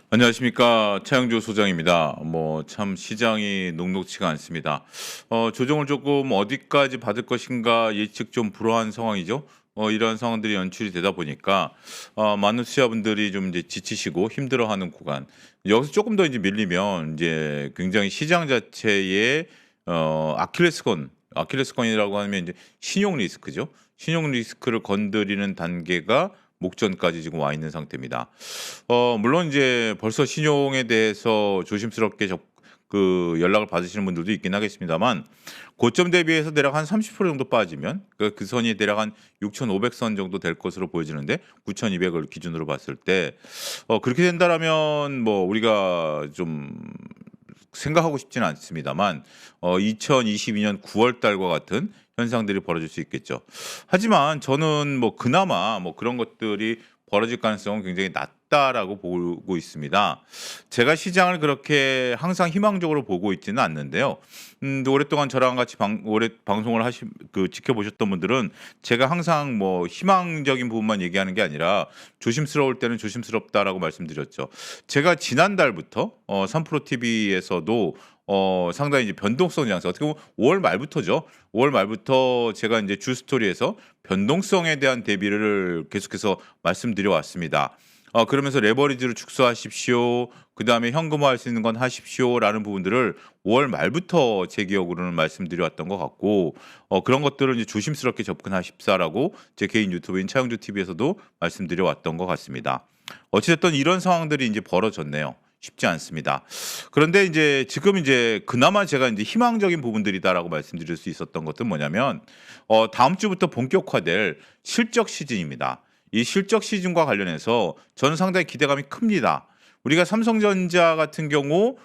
안녕하십니까. 차영주 소장입니다. 참 시장이 녹록치가 않습니다. 조정을 조금 어디까지 받을 것인가 예측 좀 불허한 상황이죠. 이러한 상황들이 연출이 되다 보니까 많은 투자분들이 좀 이제 지치시고 힘들어하는 구간. 여기서 조금 더 이제 밀리면 이제 굉장히 시장 자체의 아킬레스건이라고 하면 이제 신용 리스크죠. 신용 리스크를 건드리는 단계가 목전까지 지금 와 있는 상태입니다. 물론 이제 벌써 신용에 대해서 조심스럽게 연락을 받으시는 분들도 있긴 하겠습니다만 고점 대비해서 대략 한 30% 정도 빠지면 그 선이 대략 한 6,500선 정도 될 것으로 보여지는데 9,200을 기준으로 봤을 때 그렇게 된다라면 뭐 우리가 좀 생각하고 싶지는 않습니다만 2022년 9월 달과 같은 현상들이 벌어질 수 있겠죠. 하지만 저는 뭐 그나마 뭐 그런 것들이 벌어질 가능성은 굉장히 낮다라고 보고 있습니다. 제가 시장을 그렇게 항상 희망적으로 보고 있지는 않는데요. 오랫동안 저랑 같이 오래 방송을 지켜보셨던 분들은 제가 항상 뭐 희망적인 부분만 얘기하는 게 아니라 조심스러울 때는 조심스럽다라고 말씀드렸죠. 제가 지난달부터 3프로 TV에서도 상당히 이제 변동성 장세 어떻게 보면 5월 말부터죠. 5월 말부터 제가 이제 주 스토리에서 변동성에 대한 대비를 계속해서 말씀드려 왔습니다. 그러면서 레버리지를 축소하십시오. 그다음에 현금화할 수 있는 건 하십시오라는 부분들을 5월 말부터 제 기억으로는 말씀드려 왔던 것 같고 그런 것들을 이제 조심스럽게 접근하십사라고 제 개인 유튜브인 차영주 TV에서도 말씀드려 왔던 것 같습니다. 어찌됐든 이런 상황들이 이제 벌어졌네요. 쉽지 않습니다. 그런데 이제 지금 이제 그나마 제가 이제 희망적인 부분들이다라고 말씀드릴 수 있었던 것은 뭐냐면 다음 주부터 본격화될 실적 시즌입니다. 이 실적 시즌과 관련해서 저는 상당히 기대감이 큽니다. 우리가 삼성전자 같은 경우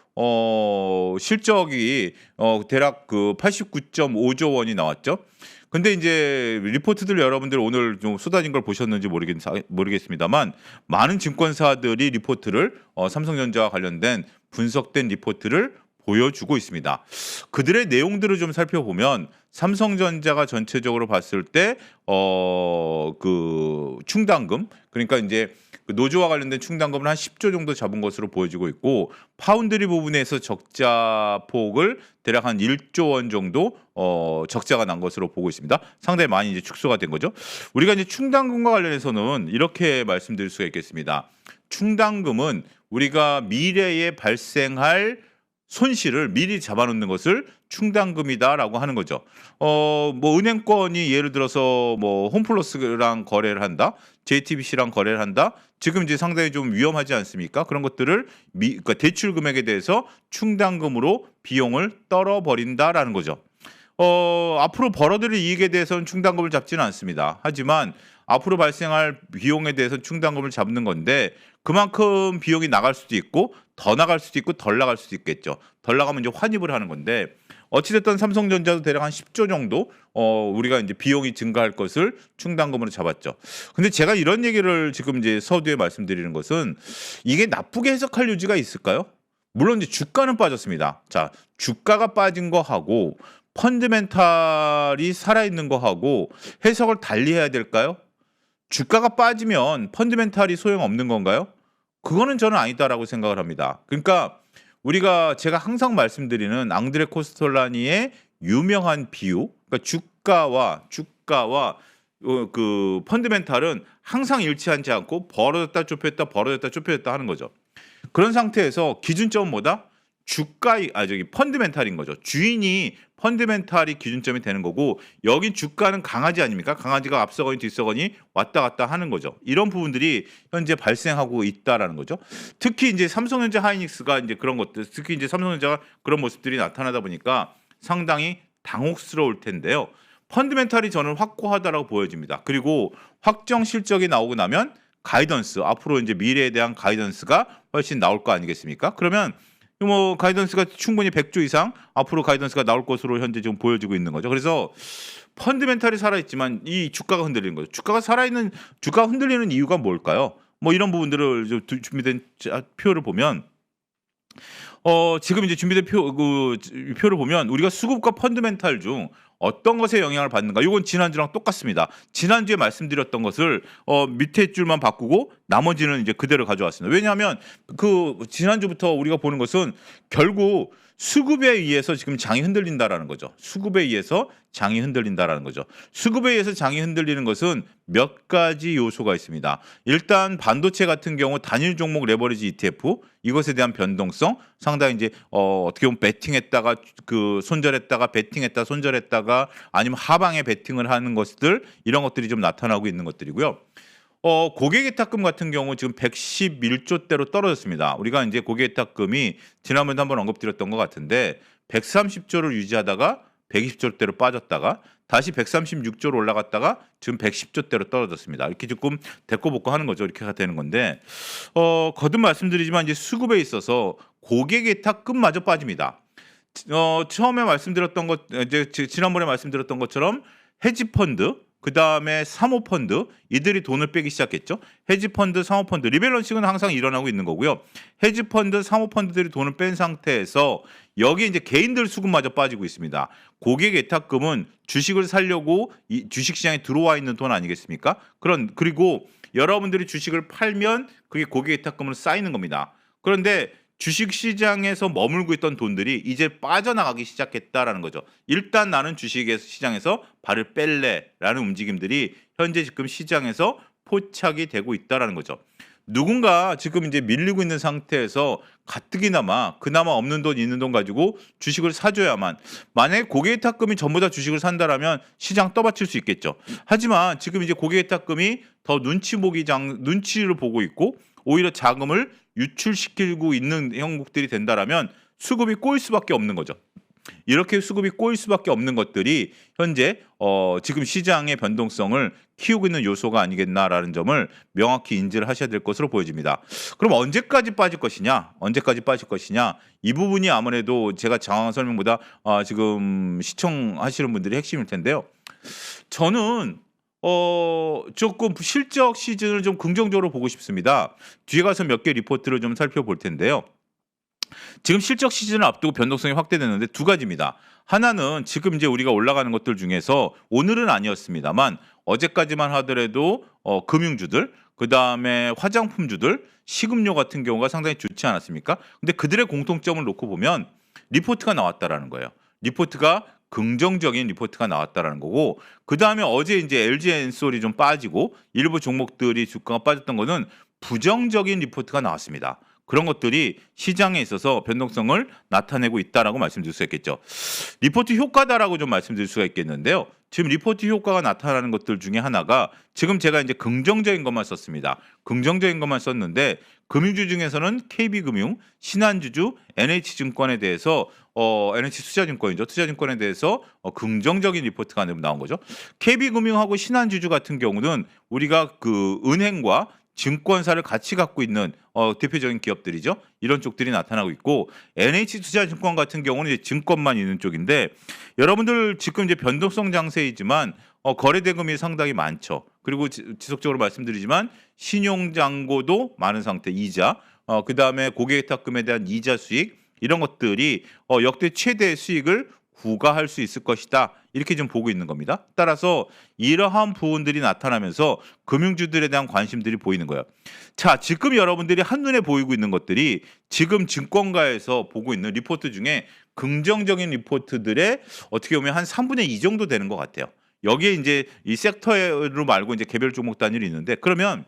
실적이 대략 그 89.5조 원이 나왔죠. 근데 이제 리포트들 여러분들 오늘 좀 쏟아진 걸 보셨는지 모르겠습니다만 많은 증권사들이 리포트를 삼성전자와 관련된 분석된 리포트를 보여주고 있습니다. 그들의 내용들을 좀 살펴보면 삼성전자가 전체적으로 봤을 때 그 충당금 그러니까 이제 그 노조와 관련된 충당금을 한 10조 정도 잡은 것으로 보여지고 있고 파운드리 부분에서 적자 폭을 대략 한 1조 원 정도 적자가 난 것으로 보고 있습니다. 상당히 많이 이제 축소가 된 거죠. 우리가 이제 충당금과 관련해서는 이렇게 말씀드릴 수가 있겠습니다. 충당금은 우리가 미래에 발생할 손실을 미리 잡아놓는 것을 충당금이다라고 하는 거죠. 뭐 은행권이 예를 들어서 뭐 홈플러스랑 거래를 한다, JTBC랑 거래를 한다. 지금 이제 상당히 좀 위험하지 않습니까? 그런 것들을 그러니까 대출 금액에 대해서 충당금으로 비용을 떨어버린다라는 거죠. 앞으로 벌어들일 이익에 대해서는 충당금을 잡지는 않습니다. 하지만 앞으로 발생할 비용에 대해서 충당금을 잡는 건데 그만큼 비용이 나갈 수도 있고 더 나갈 수도 있고 덜 나갈 수도 있겠죠. 덜 나가면 이제 환입을 하는 건데 어찌됐든 삼성전자도 대략 한 10조 정도 우리가 이제 비용이 증가할 것을 충당금으로 잡았죠. 근데 제가 이런 얘기를 지금 이제 서두에 말씀드리는 것은 이게 나쁘게 해석할 여지가 있을까요? 물론 이제 주가는 빠졌습니다. 자, 주가가 빠진 거 하고 펀드멘탈이 살아있는 거 하고 해석을 달리 해야 될까요? 주가가 빠지면 펀드멘탈이 소용없는 건가요? 그거는 저는 아니다라고 생각을 합니다. 그러니까 제가 항상 말씀드리는 앙드레 코스톨라니의 유명한 비유, 그러니까 주가와 그 펀드멘탈은 항상 일치하지 않고 벌어졌다 좁혀졌다 하는 거죠. 그런 상태에서 기준점은 뭐다? 펀드멘탈인 거죠. 주인이 펀드멘탈이 기준점이 되는 거고 여기 주가는 강아지 아닙니까? 강아지가 앞서거니 뒤서거니 왔다 갔다 하는 거죠. 이런 부분들이 현재 발생하고 있다라는 거죠. 특히 이제 삼성전자 하이닉스가 이제 그런 것들, 특히 이제 삼성전자가 그런 모습들이 나타나다 보니까 상당히 당혹스러울 텐데요. 펀드멘탈이 저는 확고하다라고 보여집니다. 그리고 확정 실적이 나오고 나면 가이던스, 앞으로 이제 미래에 대한 가이던스가 훨씬 나올 거 아니겠습니까? 그러면 뭐 가이던스가 충분히 100조 이상 앞으로 가이던스가 나올 것으로 현재 지금 보여지고 있는 거죠. 그래서 펀드멘탈이 살아있지만 이 주가가 흔들리는 거죠. 주가가 흔들리는 이유가 뭘까요? 뭐 이런 부분들을 준비된 표를 보면 지금 이제 준비된 표를 보면 우리가 수급과 펀드멘탈 중 어떤 것에 영향을 받는가? 이건 지난주랑 똑같습니다. 지난주에 말씀드렸던 것을 밑에 줄만 바꾸고 나머지는 이제 그대로 가져왔습니다. 왜냐하면 그 지난주부터 우리가 보는 것은 결국 수급에 의해서 지금 장이 흔들린다라는 거죠. 수급에 의해서 장이 흔들린다라는 거죠. 수급에 의해서 장이 흔들리는 것은 몇 가지 요소가 있습니다. 일단 반도체 같은 경우 단일 종목 레버리지 ETF 이것에 대한 변동성 상당히 이제 어떻게 보면 베팅했다가 그 손절했다가 베팅했다 손절했다가 아니면 하방에 베팅을 하는 것들 이런 것들이 좀 나타나고 있는 것들이고요. 고객예탁금 같은 경우 지금 111조대로 떨어졌습니다. 우리가 이제 고객예탁금이 지난번에 한번 언급드렸던 것 같은데 130조를 유지하다가 120조대로 빠졌다가 다시 136조로 올라갔다가 지금 110조대로 떨어졌습니다. 이렇게 조금 데꼬볶고 하는 거죠. 이렇게가 되는 건데 거듭 말씀드리지만 이제 수급에 있어서 고객예탁금마저 빠집니다. 처음에 말씀드렸던 것 이제 지난번에 말씀드렸던 것처럼 헤지펀드 그 다음에 사모펀드 이들이 돈을 빼기 시작했죠. 헤지펀드, 사모펀드 리밸런싱은 항상 일어나고 있는 거고요. 헤지펀드, 사모펀드들이 돈을 뺀 상태에서 여기 이제 개인들 수급마저 빠지고 있습니다. 고객 예탁금은 주식을 살려고 이 주식시장에 들어와 있는 돈 아니겠습니까? 그리고 여러분들이 주식을 팔면 그게 고객 예탁금으로 쌓이는 겁니다. 그런데 주식시장에서 머물고 있던 돈들이 이제 빠져나가기 시작했다라는 거죠. 일단 나는 주식시장에서 발을 뺄래라는 움직임들이 현재 지금 시장에서 포착이 되고 있다라는 거죠. 누군가 지금 이제 밀리고 있는 상태에서 가뜩이나마 그나마 없는 돈 있는 돈 가지고 주식을 사줘야만 만약에 고객예탁금이 전부 다 주식을 산다라면 시장 떠받칠 수 있겠죠. 하지만 지금 이제 고객예탁금이 더 눈치를 보고 있고 오히려 자금을 유출시키고 있는 형국들이 된다라면 수급이 꼬일 수밖에 없는 거죠. 이렇게 수급이 꼬일 수밖에 없는 것들이 현재 지금 시장의 변동성을 키우고 있는 요소가 아니겠나라는 점을 명확히 인지를 하셔야 될 것으로 보여집니다. 그럼 언제까지 빠질 것이냐? 언제까지 빠질 것이냐? 이 부분이 아무래도 제가 장황한 설명보다 지금 시청하시는 분들이 핵심일 텐데요. 저는 조금 실적 시즌을 좀 긍정적으로 보고 싶습니다. 뒤에 가서 몇 개 리포트를 좀 살펴볼 텐데요. 지금 실적 시즌을 앞두고 변동성이 확대됐는데 두 가지입니다. 하나는 지금 이제 우리가 올라가는 것들 중에서 오늘은 아니었습니다만 어제까지만 하더라도 금융주들, 그다음에 화장품주들, 식음료 같은 경우가 상당히 좋지 않았습니까? 근데 그들의 공통점을 놓고 보면 리포트가 나왔다라는 거예요. 리포트가 긍정적인 리포트가 나왔다라는 거고 그다음에 어제 이제 LG엔솔이 좀 빠지고 일부 종목들이 주가가 빠졌던 거는 부정적인 리포트가 나왔습니다. 그런 것들이 시장에 있어서 변동성을 나타내고 있다라고 말씀드릴 수 있겠죠. 리포트 효과다라고 좀 말씀드릴 수가 있겠는데요. 지금 리포트 효과가 나타나는 것들 중에 하나가 지금 제가 이제 긍정적인 것만 썼습니다. 긍정적인 것만 썼는데 금융주 중에서는 KB금융, 신한주주, NH증권에 대해서 NH투자증권이죠. 투자증권에 대해서 긍정적인 리포트가 나온 거죠. KB금융하고 신한주주 같은 경우는 우리가 그 은행과 증권사를 같이 갖고 있는 대표적인 기업들이죠. 이런 쪽들이 나타나고 있고 NH투자증권 같은 경우는 이제 증권만 있는 쪽인데 여러분들 지금 이제 변동성 장세이지만 거래 대금이 상당히 많죠. 그리고 지속적으로 말씀드리지만 신용잔고도 많은 상태, 이자, 그다음에 고객예탁금에 대한 이자 수익 이런 것들이 역대 최대의 수익을 구가할 수 있을 것이다. 이렇게 좀 보고 있는 겁니다. 따라서 이러한 부분들이 나타나면서 금융주들에 대한 관심들이 보이는 거예요. 자, 지금 여러분들이 한눈에 보이고 있는 것들이 지금 증권가에서 보고 있는 리포트 중에 긍정적인 리포트들의 어떻게 보면 한 3분의 2 정도 되는 것 같아요. 여기에 이제 이 섹터로 말고 이제 개별 종목 단위로 있는데 그러면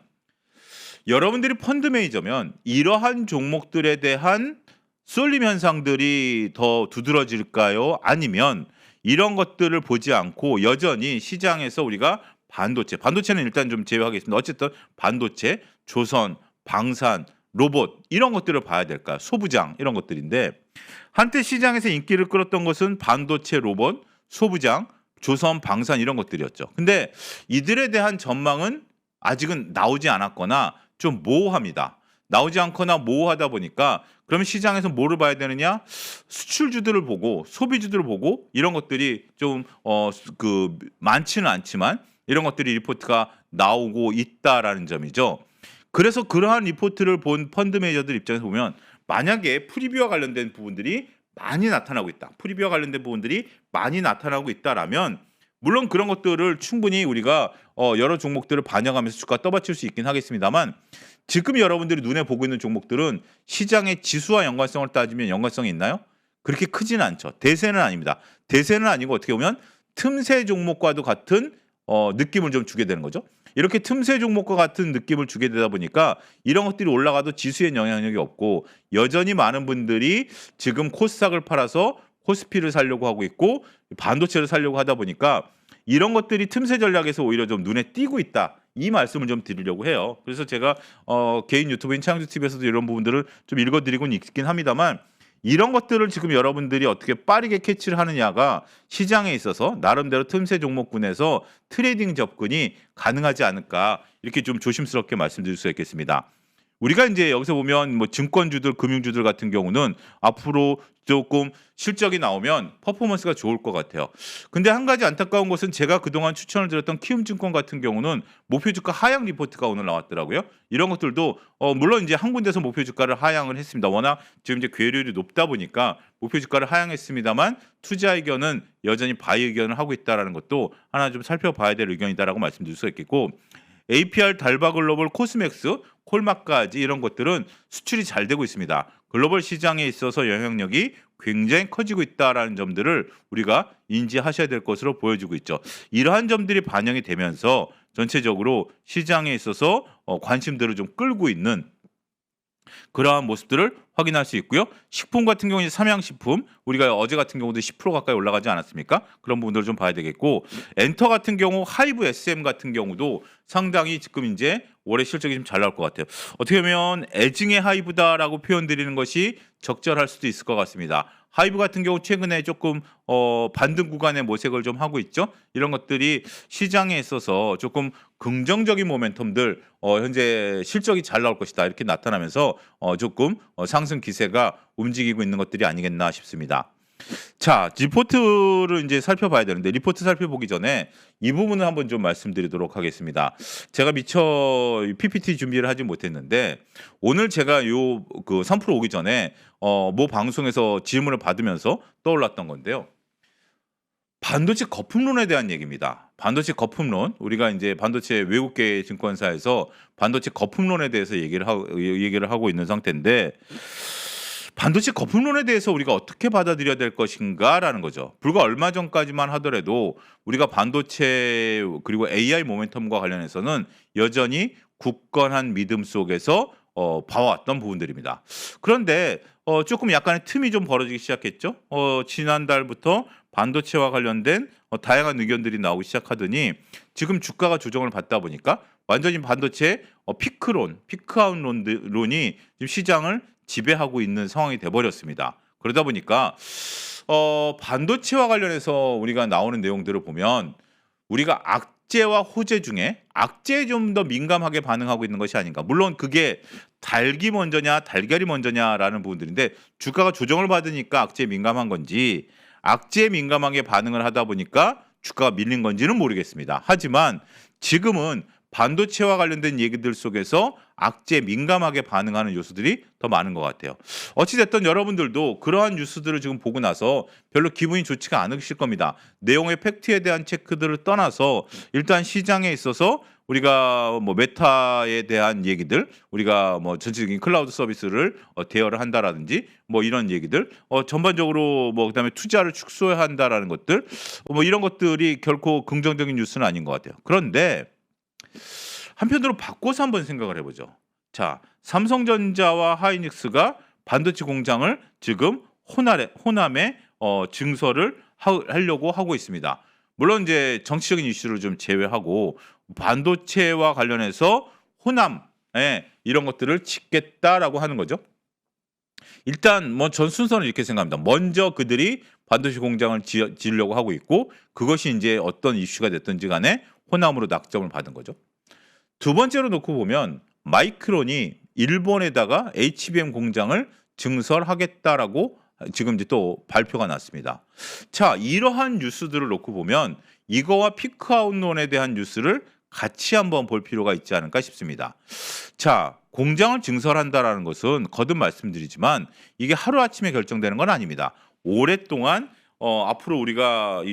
여러분들이 펀드 매니저면 이러한 종목들에 대한 쏠림 현상들이 더 두드러질까요? 아니면 이런 것들을 보지 않고 여전히 시장에서 우리가 반도체는 일단 좀 제외하겠습니다. 어쨌든 반도체, 조선, 방산, 로봇 이런 것들을 봐야 될까요? 소부장 이런 것들인데 한때 시장에서 인기를 끌었던 것은 반도체, 로봇, 소부장, 조선, 방산 이런 것들이었죠. 근데 이들에 대한 전망은 아직은 나오지 않았거나 좀 모호합니다. 나오지 않거나 모호하다 보니까 그러면 시장에서 뭐를 봐야 되느냐? 수출주들을 보고 소비주들을 보고 이런 것들이 좀 많지는 않지만 이런 것들이 리포트가 나오고 있다라는 점이죠. 그래서 그러한 리포트를 본 펀드 매니저들 입장에서 보면 만약에 프리뷰와 관련된 부분들이 많이 나타나고 있다. 프리뷰와 관련된 부분들이 많이 나타나고 있다라면 물론 그런 것들을 충분히 우리가 여러 종목들을 반영하면서 주가 떠받칠 수 있긴 하겠습니다만 지금 여러분들이 눈에 보고 있는 종목들은 시장의 지수와 연관성을 따지면 연관성이 있나요? 그렇게 크지는 않죠. 대세는 아닙니다. 대세는 아니고 어떻게 보면 틈새 종목과도 같은 느낌을 좀 주게 되는 거죠. 이렇게 틈새 종목과 같은 느낌을 주게 되다 보니까 이런 것들이 올라가도 지수에 영향력이 없고 여전히 많은 분들이 지금 코스닥을 팔아서 코스피를 살려고 하고 있고 반도체를 살려고 하다 보니까 이런 것들이 틈새 전략에서 오히려 좀 눈에 띄고 있다. 이 말씀을 좀 드리려고 해요. 그래서 제가 개인 유튜브인 차영주TV에서도 이런 부분들을 좀 읽어드리고 있긴 합니다만 이런 것들을 지금 여러분들이 어떻게 빠르게 캐치를 하느냐가 시장에 있어서 나름대로 틈새 종목군에서 트레이딩 접근이 가능하지 않을까 이렇게 좀 조심스럽게 말씀드릴 수 있겠습니다. 우리가 이제 여기서 보면 뭐 증권주들, 금융주들 같은 경우는 앞으로 조금 실적이 나오면 퍼포먼스가 좋을 것 같아요. 근데 한 가지 안타까운 것은 제가 그동안 추천을 드렸던 키움증권 같은 경우는 목표 주가 하향 리포트가 오늘 나왔더라고요. 이런 것들도 물론 이제 한 군데서 목표 주가를 하향을 했습니다. 워낙 지금 이제 괴리율이 높다 보니까 목표 주가를 하향했습니다만 투자 의견은 여전히 바이 의견을 하고 있다라는 것도 하나 좀 살펴봐야 될 의견이다라고 말씀드릴 수 있겠고 APR 달바글로벌 코스맥스 콜마까지 이런 것들은 수출이 잘 되고 있습니다. 글로벌 시장에 있어서 영향력이 굉장히 커지고 있다라는 점들을 우리가 인지하셔야 될 것으로 보여지고 있죠. 이러한 점들이 반영이 되면서 전체적으로 시장에 있어서 관심들을 좀 끌고 있는 그러한 모습들을 확인할 수 있고요. 식품 같은 경우는 삼양식품 우리가 어제 같은 경우도 10% 가까이 올라가지 않았습니까? 그런 부분들을 좀 봐야 되겠고 엔터 같은 경우 하이브 SM 같은 경우도 상당히 지금 이제 올해 실적이 좀 잘 나올 것 같아요. 어떻게 보면 애증의 하이브다라고 표현드리는 것이 적절할 수도 있을 것 같습니다. 하이브 같은 경우 최근에 조금 반등 구간의 모색을 좀 하고 있죠. 이런 것들이 시장에 있어서 조금 긍정적인 모멘텀들 현재 실적이 잘 나올 것이다 이렇게 나타나면서 조금 상승 기세가 움직이고 있는 것들이 아니겠나 싶습니다. 자, 리포트를 이제 살펴봐야 되는데 리포트 살펴보기 전에 이 부분을 한번 좀 말씀드리도록 하겠습니다. 제가 미처 PPT 준비를 하지 못했는데 오늘 제가 요 그 3% 오기 전에 모 방송에서 질문을 받으면서 떠올랐던 건데요. 반도체 거품론에 대한 얘기입니다. 반도체 거품론 우리가 이제 반도체 외국계 증권사에서 반도체 거품론에 대해서 얘기를 하고 있는 상태인데 반도체 거품론에 대해서 우리가 어떻게 받아들여야 될 것인가라는 거죠. 불과 얼마 전까지만 하더라도 우리가 반도체 그리고 AI 모멘텀과 관련해서는 여전히 굳건한 믿음 속에서 봐왔던 부분들입니다. 그런데 조금 약간의 틈이 좀 벌어지기 시작했죠. 지난달부터 반도체와 관련된 다양한 의견들이 나오기 시작하더니 지금 주가가 조정을 받다 보니까 완전히 반도체 피크아웃론이 지금 시장을 지배하고 있는 상황이 돼버렸습니다. 그러다 보니까 반도체와 관련해서 우리가 나오는 내용들을 보면 우리가 악재와 호재 중에 악재에 좀 더 민감하게 반응하고 있는 것이 아닌가. 물론 그게 닭이 먼저냐 달걀이 먼저냐라는 부분들인데 주가가 조정을 받으니까 악재에 민감한 건지 악재에 민감하게 반응을 하다 보니까 주가가 밀린 건지는 모르겠습니다. 하지만 지금은 반도체와 관련된 얘기들 속에서 악재에 민감하게 반응하는 요소들이 더 많은 것 같아요. 어찌됐든 여러분들도 그러한 뉴스들을 지금 보고 나서 별로 기분이 좋지가 않으실 겁니다. 내용의 팩트에 대한 체크들을 떠나서 일단 시장에 있어서 우리가 뭐 메타에 대한 얘기들 우리가 뭐 전체적인 클라우드 서비스를 대여를 한다라든지 뭐 이런 얘기들 전반적으로 뭐 그다음에 투자를 축소해야 한다라는 것들 뭐 이런 것들이 결코 긍정적인 뉴스는 아닌 것 같아요. 그런데 한편으로 바꿔서 한번 생각을 해보죠. 자, 삼성전자와 하이닉스가 반도체 공장을 지금 호남에 증설을 하려고 하고 있습니다. 물론 이제 정치적인 이슈를 좀 제외하고 반도체와 관련해서 호남에 이런 것들을 짓겠다라고 하는 거죠. 일단 뭐 전 순서는 이렇게 생각합니다. 먼저 그들이 반도체 공장을 지으려고 하고 있고 그것이 이제 어떤 이슈가 됐든지 간에 호남으로 낙점을 받은 거죠. 두 번째로 놓고 보면 마이크론이 일본에다가 HBM 공장을 증설하겠다라고 지금 이제 또 발표가 났습니다. 자, 이러한 뉴스들을 놓고 보면 이거와 피크아웃론에 대한 뉴스를 같이 한번 볼 필요가 있지 않을까 싶습니다. 자, 공장을 증설한다라는 것은 거듭 말씀드리지만 이게 하루아침에 결정되는 건 아닙니다. 오랫동안 앞으로 우리가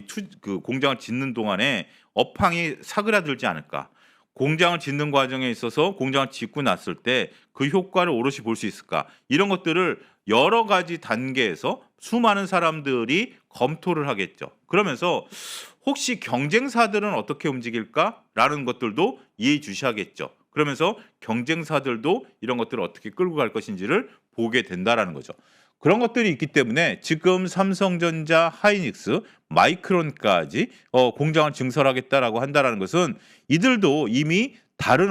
그 공장을 짓는 동안에 업황이 사그라들지 않을까. 공장을 짓는 과정에 있어서 공장을 짓고 났을 때 그 효과를 오롯이 볼 수 있을까? 이런 것들을 여러 가지 단계에서 수많은 사람들이 검토를 하겠죠. 그러면서 혹시 경쟁사들은 어떻게 움직일까라는 것들도 예의주시하겠죠. 그러면서 경쟁사들도 이런 것들을 어떻게 끌고 갈 것인지를 보게 된다라는 거죠. 그런 것들이 있기 때문에 지금 삼성전자, 하이닉스, 마이크론까지 공장을 증설하겠다라고 한다라는 것은 이들도 이미 다른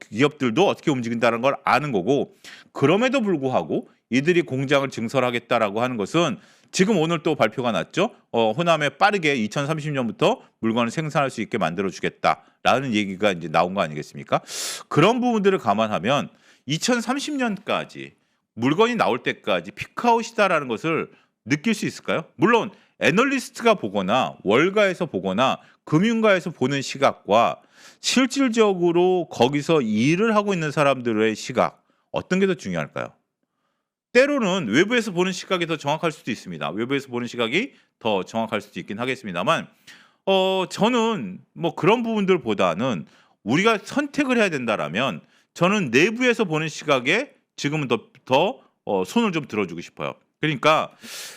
기업들도 어떻게 움직인다는 걸 아는 거고, 그럼에도 불구하고 이들이 공장을 증설하겠다라고 하는 것은 지금 오늘 또 발표가 났죠. 호남에 빠르게 2030년부터 물건을 생산할 수 있게 만들어 주겠다라는 얘기가 이제 나온 거 아니겠습니까? 그런 부분들을 감안하면 2030년까지 물건이 나올 때까지 피크아웃이다라는 것을 느낄 수 있을까요? 물론 애널리스트가 보거나 월가에서 보거나 금융가에서 보는 시각과 실질적으로 거기서 일을 하고 있는 사람들의 시각, 어떤 게 더 중요할까요? 때로는 외부에서 보는 시각이 더 정확할 수도 있습니다. 외부에서 보는 시각이 더 정확할 수도 있긴 하겠습니다만, 저는 뭐 그런 부분들보다는 우리가 선택을 해야 된다라면 저는 내부에서 보는 시각에 지금은 더 손을 좀 들어주고 싶어요. 그러니까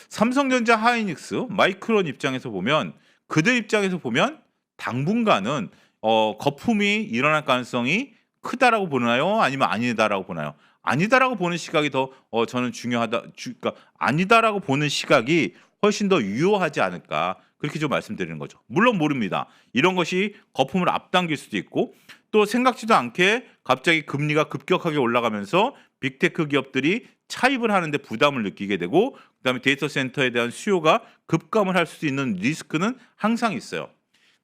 삼성전자, 하이닉스, 마이크론 입장에서 보면, 그들 입장에서 보면 당분간은 거품이 일어날 가능성이 크다라고 보나요? 아니면 아니다라고 보나요? 아니다라고 보는 시각이 더 저는 중요하다. 그러니까 아니다라고 보는 시각이 훨씬 더 유효하지 않을까, 그렇게 좀 말씀드리는 거죠. 물론 모릅니다. 이런 것이 거품을 앞당길 수도 있고, 또 생각지도 않게 갑자기 금리가 급격하게 올라가면서 빅테크 기업들이 차입을 하는데 부담을 느끼게 되고, 그다음에 데이터 센터에 대한 수요가 급감을 할 수 있는 리스크는 항상 있어요.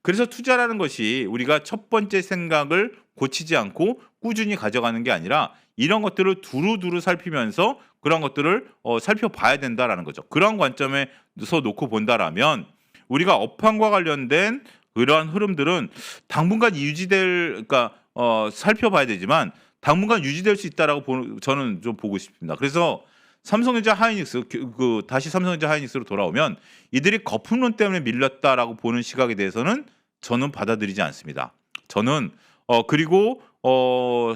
그래서 투자라는 것이 우리가 첫 번째 생각을 고치지 않고 꾸준히 가져가는 게 아니라 이런 것들을 두루두루 살피면서 그런 것들을 살펴봐야 된다라는 거죠. 그런 관점에서 놓고 본다라면 우리가 업황과 관련된 그러한 흐름들은 당분간 그러니까 살펴봐야 되지만 당분간 유지될 수 있다라고 저는 좀 보고 싶습니다. 그래서 삼성전자, 하이닉스, 다시 삼성전자, 하이닉스로 돌아오면 이들이 거품론 때문에 밀렸다라고 보는 시각에 대해서는 저는 받아들이지 않습니다. 저는 그리고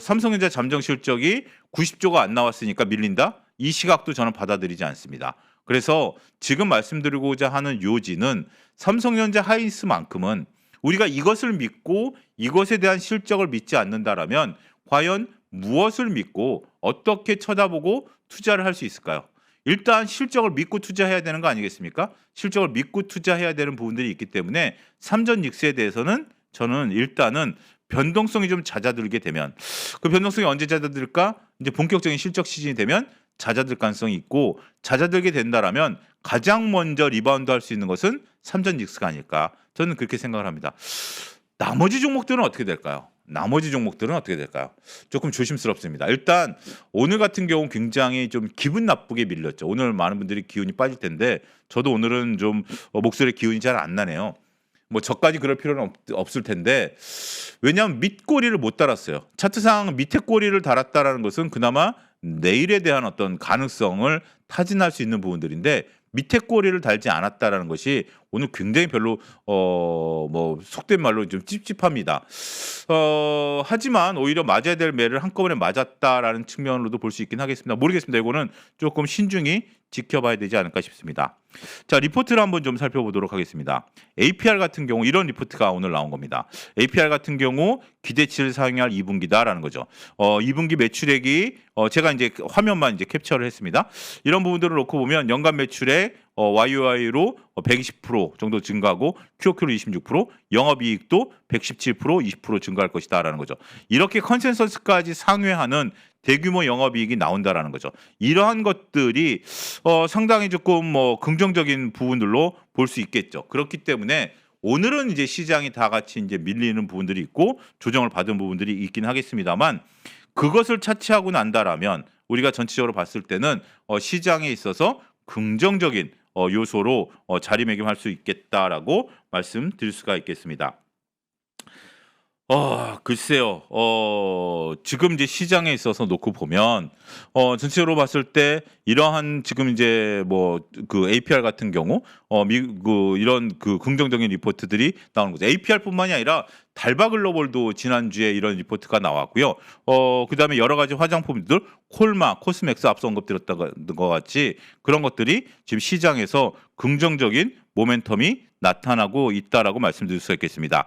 삼성전자 잠정 실적이 90조가 안 나왔으니까 밀린다, 이 시각도 저는 받아들이지 않습니다. 그래서 지금 말씀드리고자 하는 요지는 삼성전자, 하이닉스만큼은 우리가 이것을 믿고 이것에 대한 실적을 믿지 않는다라면 과연 무엇을 믿고 어떻게 쳐다보고 투자를 할 수 있을까요? 일단 실적을 믿고 투자해야 되는 거 아니겠습니까? 실적을 믿고 투자해야 되는 부분들이 있기 때문에 삼전 닉스에 대해서는 저는 일단은 변동성이 좀 잦아들게 되면, 그 변동성이 언제 잦아들까? 이제 본격적인 실적 시즌이 되면 잦아들 가능성이 있고, 잦아들게 된다라면 가장 먼저 리바운드 할 수 있는 것은 삼전 닉스가 아닐까, 저는 그렇게 생각을 합니다. 나머지 종목들은 어떻게 될까요? 조금 조심스럽습니다. 일단 오늘 같은 경우 굉장히 좀 기분 나쁘게 밀렸죠. 오늘 많은 분들이 기운이 빠질 텐데 저도 오늘은 좀 목소리에 기운이 잘 안 나네요. 뭐 저까지 그럴 필요는 없을 텐데, 왜냐하면 밑꼬리를 못 달았어요. 차트상 밑에 꼬리를 달았다라는 것은 그나마 내일에 대한 어떤 가능성을 타진할 수 있는 부분들인데, 밑에 꼬리를 달지 않았다라는 것이 오늘 굉장히 별로 뭐 속된 말로 좀 찝찝합니다. 하지만 오히려 맞아야 될 매를 한꺼번에 맞았다라는 측면으로도 볼 수 있긴 하겠습니다. 모르겠습니다. 이거는 조금 신중히 지켜봐야 되지 않을까 싶습니다. 자, 리포트를 한번 좀 살펴보도록 하겠습니다. APR 같은 경우 이런 리포트가 오늘 나온 겁니다. APR 같은 경우 기대치를 상회할 2분기다라는 거죠. 2분기 매출액이 제가 이제 화면만 이제 캡처를 했습니다. 이런 부분들을 놓고 보면 연간 매출액 YOY로 120% 정도 증가하고 QOQ로 26%, 영업이익도 117%, 20% 증가할 것이다라는 거죠. 이렇게 컨센서스까지 상회하는 대규모 영업이익이 나온다라는 거죠. 이러한 것들이 상당히 조금 뭐 긍정적인 부분들로 볼 수 있겠죠. 그렇기 때문에 오늘은 이제 시장이 다 같이 이제 밀리는 부분들이 있고 조정을 받은 부분들이 있긴 하겠습니다만, 그것을 차치하고 난다라면 우리가 전체적으로 봤을 때는 시장에 있어서 긍정적인 요소로 자리매김할 수 있겠다라고 말씀드릴 수가 있겠습니다. 글쎄요. 지금 이제 시장에 있어서 놓고 보면 전체적으로 봤을 때 이러한 지금 이제 뭐 그 APR 같은 경우 이런 그 긍정적인 리포트들이 나오는 거죠. APR뿐만이 아니라 달바글로벌도 지난주에 이런 리포트가 나왔고요. 그다음에 여러 가지 화장품들 콜마, 코스맥스 앞서 언급드렸던 것 같이 그런 것들이 지금 시장에서 긍정적인 모멘텀이 나타나고 있다라고 말씀드릴 수 있겠습니다.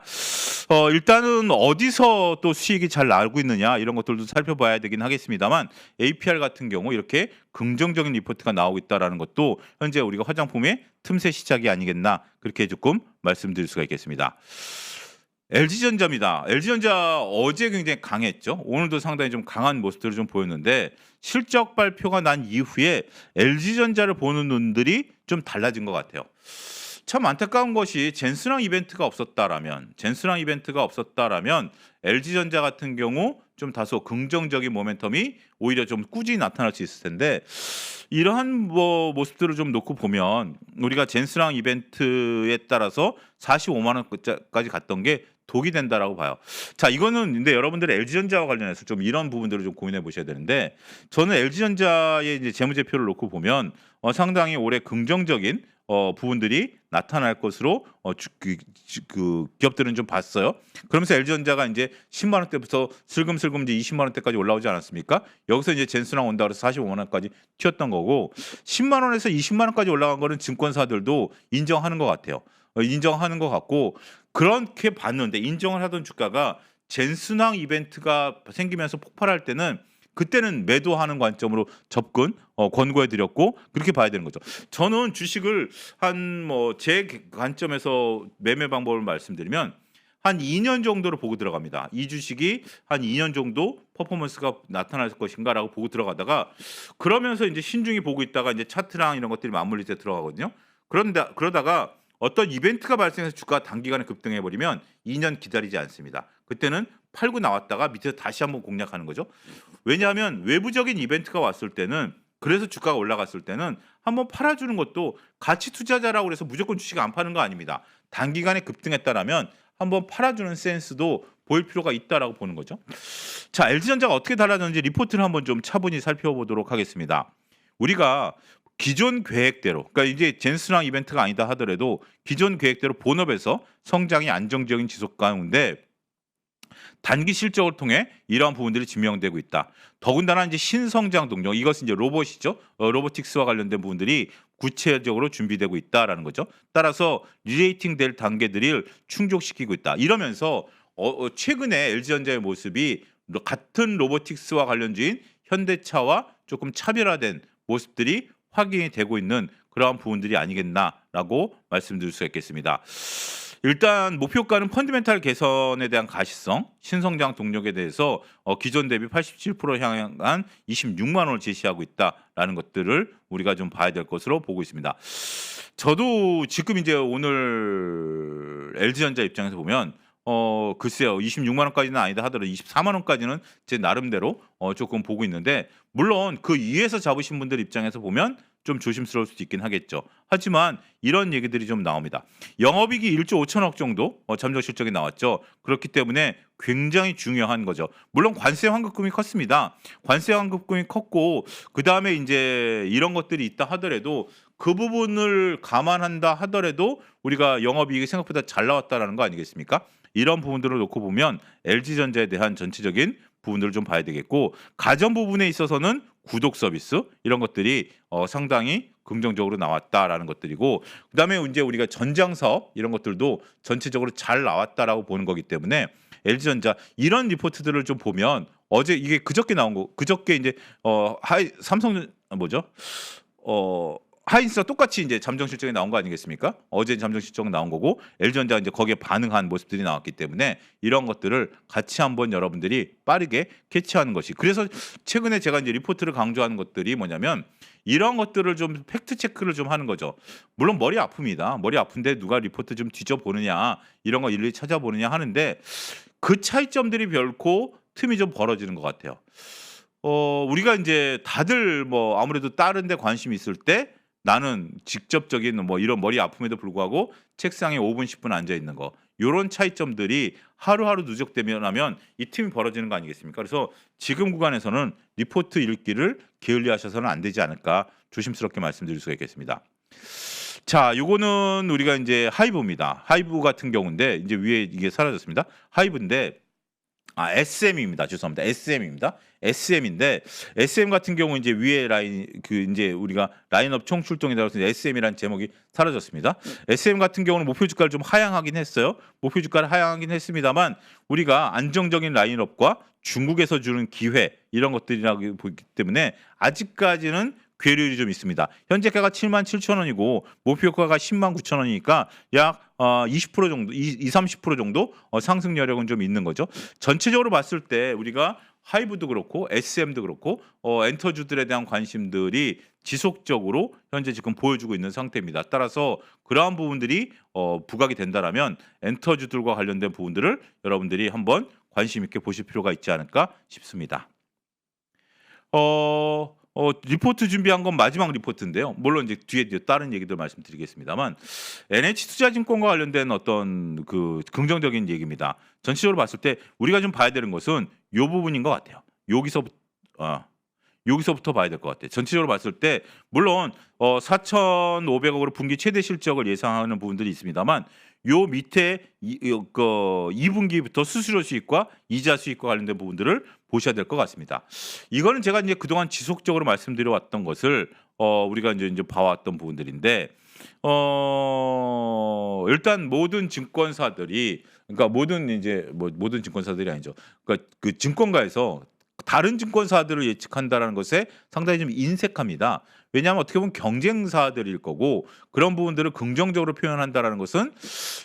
일단은 어디서 또 수익이 잘 나고 있느냐 이런 것들도 살펴봐야 되긴 하겠습니다만 APR 같은 경우 이렇게 긍정적인 리포트가 나오고 있다라는 것도 현재 우리가 화장품의 틈새 시작이 아니겠나 그렇게 조금 말씀드릴 수가 있겠습니다. LG전자입니다. LG전자 어제 굉장히 강했죠. 오늘도 상당히 좀 강한 모습들을 좀 보였는데 실적 발표가 난 이후에 LG전자를 보는 눈들이 좀 달라진 것 같아요. 참 안타까운 것이 젠스랑 이벤트가 없었다라면 LG전자 같은 경우 좀 다소 긍정적인 모멘텀이 오히려 좀 꾸준히 나타날 수 있을 텐데 이러한 모습들을 좀 놓고 보면 우리가 젠스랑 이벤트에 따라서 45만 원까지 갔던 게 독이 된다라고 봐요. 자, 이거는 근데 여러분들의 LG전자와 관련해서 좀 이런 부분들을 좀 고민해 보셔야 되는데 저는 LG전자의 이제 재무제표를 놓고 보면 상당히 올해 긍정적인 부분들이 나타날 것으로 그 기업들은 좀 봤어요. 그러면서 LG전자가 이제 10만 원대부터 슬금슬금 이제 20만 원대까지 올라오지 않았습니까? 여기서 이제 젠스랑 온다 그래서 45만 원까지 튀었던 거고 10만 원에서 20만 원까지 올라간 거는 증권사들도 인정하는 것 같아요. 인정하는 것 같고 그렇게 봤는데 인정을 하던 주가가 젠스랑 이벤트가 생기면서 폭발할 때는 그때는 매도하는 관점으로 접근 권고해 드렸고 그렇게 봐야 되는 거죠. 저는 주식을 한 제 관점에서 매매 방법을 말씀드리면 한 2년 정도를 보고 들어갑니다. 이 주식이 한 2년 정도 퍼포먼스가 나타날 것인가라고 보고 들어가다가 그러면서 이제 신중히 보고 있다가 이제 차트랑 이런 것들이 맞물릴 때 들어가거든요. 그러다가 어떤 이벤트가 발생해서 주가가 단기간에 급등해 버리면 2년 기다리지 않습니다. 그때는 팔고 나왔다가 밑에서 다시 한번 공략하는 거죠. 왜냐하면 외부적인 이벤트가 왔을 때는 그래서 주가가 올라갔을 때는 한번 팔아주는 것도 가치 투자자라고 해서 무조건 주식 안 파는 거 아닙니다. 단기간에 급등했다라면 한번 팔아주는 센스도 보일 필요가 있다라고 보는 거죠. 자, LG전자가 어떻게 달라졌는지 리포트를 한번 좀 차분히 살펴보도록 하겠습니다. 우리가 기존 계획대로 그러니까 이제 젠스랑 이벤트가 아니다 하더라도 기존 계획대로 본업에서 성장이 안정적인 지속 가운데 단기 실적을 통해 이러한 부분들이 증명되고 있다. 더군다나 이제 신성장 동력 이것은 이제 로봇이죠. 로보틱스와 관련된 부분들이 구체적으로 준비되고 있다라는 거죠. 따라서 리레이팅 될 단계들을 충족시키고 있다. 이러면서 최근에 LG전자의 모습이 같은 로보틱스와 관련주인 현대차와 조금 차별화된 모습들이 확인이 되고 있는 그러한 부분들이 아니겠나라고 말씀드릴 수 있겠습니다. 일단 목표가는 펀드멘탈 개선에 대한 가시성, 신성장 동력에 대해서 기존 대비 87% 향한 26만 원을 제시하고 있다라는 것들을 우리가 좀 봐야 될 것으로 보고 있습니다. 저도 지금 이제 오늘 LG전자 입장에서 보면 글쎄요. 26만 원까지는 아니다 하더라도 24만 원까지는 제 나름대로 조금 보고 있는데 물론 그 위에서 잡으신 분들 입장에서 보면 좀 조심스러울 수도 있긴 하겠죠. 하지만 이런 얘기들이 좀 나옵니다. 영업이익이 1조 5천억 정도 잠정 실적이 나왔죠. 그렇기 때문에 굉장히 중요한 거죠. 물론 관세 환급금이 컸습니다. 관세 환급금이 컸고 그다음에 이제 이런 것들이 있다 하더라도 그 부분을 감안한다 하더라도 우리가 영업이익이 생각보다 잘 나왔다라는 거 아니겠습니까? 이런 부분들을 놓고 보면 LG전자에 대한 전체적인 부분들을 좀 봐야 되겠고 가전 부분에 있어서는 구독 서비스 이런 것들이 상당히 긍정적으로 나왔다라는 것들이고 그다음에 이제 우리가 전장 사업 이런 것들도 전체적으로 잘 나왔다라고 보는 거기 때문에 LG전자 이런 리포트들을 좀 보면 어제 이게 그저께 나온 거 그저께 이제 삼성 뭐죠? 하이닉스가 똑같이 이제 잠정 실적이 나온 거 아니겠습니까? 어제 잠정 실적 나온 거고 LG전자가 이제 거기에 반응한 모습들이 나왔기 때문에 이런 것들을 같이 한번 여러분들이 빠르게 캐치하는 것이 그래서 최근에 제가 이제 리포트를 강조하는 것들이 뭐냐면 이런 것들을 좀 팩트 체크를 좀 하는 거죠. 물론 머리 아픕니다. 머리 아픈데 누가 리포트 좀 뒤져보느냐 이런 거 일일이 찾아보느냐 하는데 그 차이점들이 별코 틈이 좀 벌어지는 것 같아요. 우리가 이제 다들 뭐 아무래도 다른 데 관심이 있을 때 나는 직접적인 뭐 이런 머리 아픔에도 불구하고 책상에 5분 10분 앉아 있는 거 요런 차이점들이 하루하루 누적되면 하면 이 틈이 벌어지는 거 아니겠습니까? 그래서 지금 구간에서는 리포트 읽기를 게을리하셔서는 안 되지 않을까 조심스럽게 말씀드릴 수가 있겠습니다. 자, 요거는 우리가 이제 하이브입니다. 하이브 같은 경우인데 이제 위에 이게 사라졌습니다. 하이브인데 SM입니다. 죄송합니다. SM입니다. SM인데 SM 같은 경우 이제 위에 라인 그 이제 우리가 라인업 총 출동에 따라서 SM이라는 제목이 사라졌습니다. SM 같은 경우는 목표 주가를 좀 하향하긴 했어요. 목표 주가를 하향하긴 했습니다만 우리가 안정적인 라인업과 중국에서 주는 기회 이런 것들이라고 보기 때문에 아직까지는 괴리율이 좀 있습니다. 현재가가 77,000원이고 목표가가 109,000원이니까 약 20% 정도, 30% 정도 상승 여력은 좀 있는 거죠. 전체적으로 봤을 때 우리가 하이브도 그렇고 SM도 그렇고 엔터주들에 대한 관심들이 지속적으로 현재 지금 보여주고 있는 상태입니다. 따라서 그러한 부분들이 부각이 된다라면 엔터주들과 관련된 부분들을 여러분들이 한번 관심 있게 보실 필요가 있지 않을까 싶습니다. 리포트 준비한 건 마지막 리포트인데요. 물론 이제 뒤에 다른 얘기들 말씀드리겠습니다만 NH투자증권과 관련된 어떤 그 긍정적인 얘기입니다. 전체적으로 봤을 때 우리가 좀 봐야 되는 것은 이 부분인 것 같아요. 여기서부터 봐야 될 것 같아요. 전체적으로 봤을 때 물론 4,500억으로 분기 최대 실적을 예상하는 부분들이 있습니다만 요 밑에 2분기부터 수수료 수익과 이자 수익과 관련된 부분들을 보셔야 될 것 같습니다. 이거는 제가 이제 그동안 지속적으로 말씀드려 왔던 것을 우리가 이제 봐왔던 부분들인데 일단 모든 증권사들이 그러니까 모든 증권사들이 아니죠. 그러니까 그 증권가에서 다른 증권사들을 예측한다라는 것에 상당히 좀 인색합니다. 왜냐하면 어떻게 보면 경쟁사들일 거고 그런 부분들을 긍정적으로 표현한다라는 것은